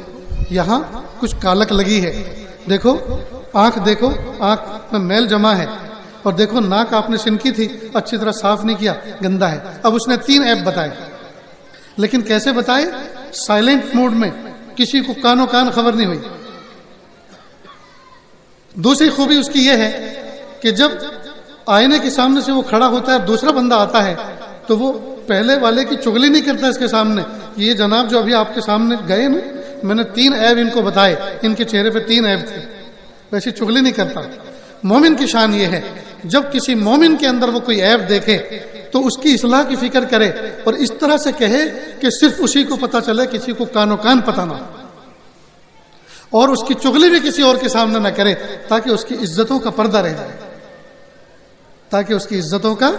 یہاں کچھ کالک لگی ہے، دیکھو آنکھ میں میل جمع ہے، اور دیکھو ناک آپ نے سنکی تھی اچھی طرح صاف نہیں کیا، گندا ہے۔ اب اس نے 3 عیب بتائے، لیکن کیسے بتائے؟ سائلنٹ موڈ میں، کسی کو کانوں کان خبر نہیں ہوئی۔ دوسری خوبی اس کی یہ ہے کہ جب آئینے کے سامنے سے وہ کھڑا ہوتا ہے، دوسرا بندہ آتا ہے تو وہ پہلے والے کی چغلی نہیں کرتا اس کے سامنے، یہ جناب جو ابھی آپ کے سامنے گئے نا، میں نے 3 عیب ان کو بتائے، ان کے چہرے پہ 3 عیب تھے، ویسے چغلی نہیں کرتا۔ مومن کی شان یہ ہے جب کسی مومن کے اندر وہ کوئی عیب دیکھے تو اس کی اصلاح کی فکر کرے اور اس طرح سے کہے کہ صرف اسی کو پتہ چلے، کسی کو کانوں کان پتہ نہ ہو، اور اس کی چغلی بھی کسی اور کے سامنے نہ کرے تاکہ اس کی عزتوں کا پردہ رہ جائے، تاکہ اس کی عزتوں کا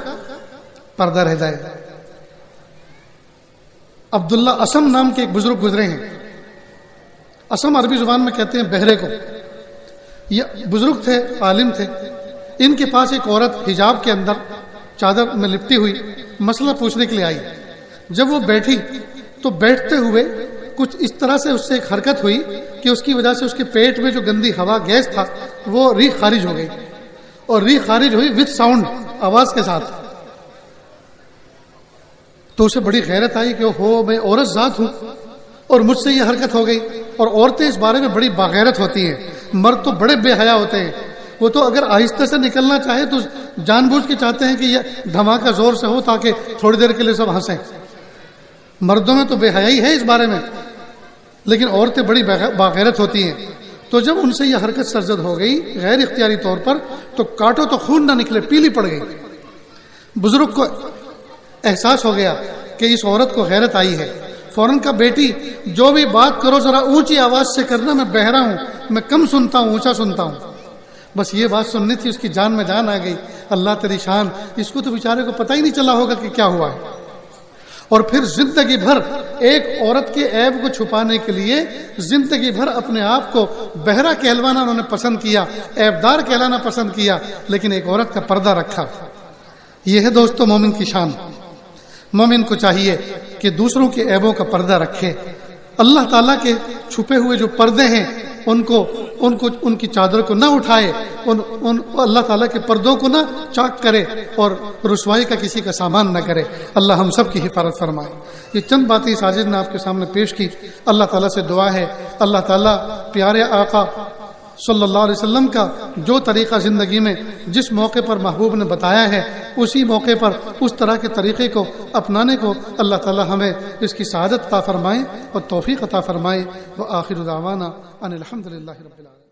پردہ رہ جائے۔ عبداللہ اسم نام کے ایک بزرگ گزرے ہیں، اسم عربی زبان میں کہتے ہیں بہرے کو، یہ بزرگ تھے، عالم تھے۔ ان کے پاس ایک عورت حجاب کے اندر چادر میں لپٹی ہوئی مسئلہ پوچھنے کے لیے آئی۔ جب وہ بیٹھی تو بیٹھتے ہوئے کچھ اس طرح سے اس سے ایک حرکت ہوئی کہ اس کی وجہ سے اس کے پیٹ میں جو گندی ہوا گیس تھا وہ ریح خارج ہو گئی، اور ریح خارج ہوئی وتھ ساؤنڈ، آواز کے ساتھ۔ تو اسے بڑی غیرت آئی کہ میں عورت ذات ہوں اور مجھ سے یہ حرکت ہو گئی، اور عورتیں اس بارے میں بڑی باغیرت ہوتی ہیں، مرد تو بڑے بے حیا ہوتے ہیں، وہ تو اگر آہستہ سے نکلنا چاہے تو جان بوجھ کے چاہتے ہیں کہ یہ دھماکہ زور سے ہو تاکہ تھوڑی دیر کے لیے سب ہنسیں. مردوں میں تو بے حیائی ہے اس بارے میں، لیکن عورتیں بڑی باغیرت ہوتی ہیں. تو جب ان سے یہ حرکت سرزد ہو گئی غیر اختیاری طور پر تو کاٹو تو خون نہ نکلے، پیلی پڑ گئی. بزرگ کو احساس ہو گیا کہ اس عورت کو غیرت آئی ہے. فوراً کا بیٹی جو بھی بات کرو ذرا اونچی آواز سے کرنا، میں بہرا ہوں، میں کم سنتا ہوں، اونچا سنتا ہوں. بس یہ بات سننی تھی، اس کی جان میں جان آ گئی. اللہ تیری شان. اس کو تو بیچارے کو پتہ ہی نہیں چلا ہوگا کہ کیا ہوا ہے. اور پھر زندگی بھر ایک عورت کے عیب کو چھپانے کے لیے زندگی بھر اپنے آپ کو بہرا کہلوانا انہوں نے پسند کیا، عیبدار کہلانا پسند کیا، لیکن ایک عورت کا پردہ رکھا. یہ ہے دوستو مومن کی شان. مومن کو چاہیے کہ دوسروں کے عیبوں کا پردہ رکھے. اللہ تعالیٰ کے چھپے ہوئے جو پردے ہیں ان کی چادر کو نہ اٹھائے، اللہ تعالیٰ کے پردوں کو نہ چاک کرے اور رسوائی کا کسی کا سامان نہ کرے. اللہ ہم سب کی حفاظت فرمائے. یہ چند باتیں ساجد نے آپ کے سامنے پیش کی. اللہ تعالیٰ سے دعا ہے اللہ تعالیٰ پیارے آقا صلی اللہ علیہ وسلم کا جو طریقہ زندگی میں جس موقع پر محبوب نے بتایا ہے اسی موقع پر اس طرح کے طریقے کو اپنانے کو اللہ تعالی ہمیں اس کی سعادت عطا فرمائے اور توفیق عطا فرمائے. وآخر دعوانا ان الحمدللہ رب العالمین.